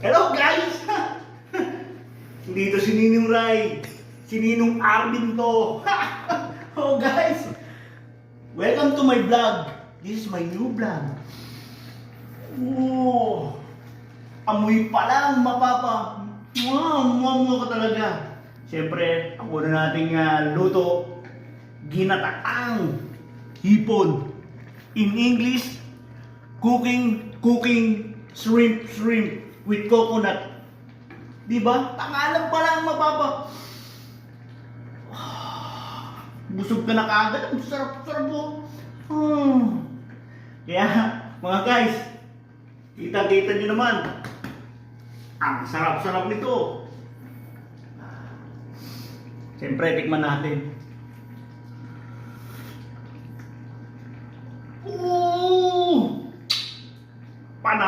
Hello guys! Dito si Ninong Rai. Si Ninong Arvin to. Oh guys! Welcome to my vlog. This is my new vlog. Oh, amoy pa lang mapapa. Muamua ka talaga. Siyempre, ang una nating luto, ginataang hipon. In English, cooking shrimp with coconut. Diba? Tangalan pa lang mapapa. Busog ka na kaagad. Ang sarap-sarap po. Kaya, mga guys, kita-kita nyo naman. Ang sarap-sarap nito. Siyempre, tikman natin. Pana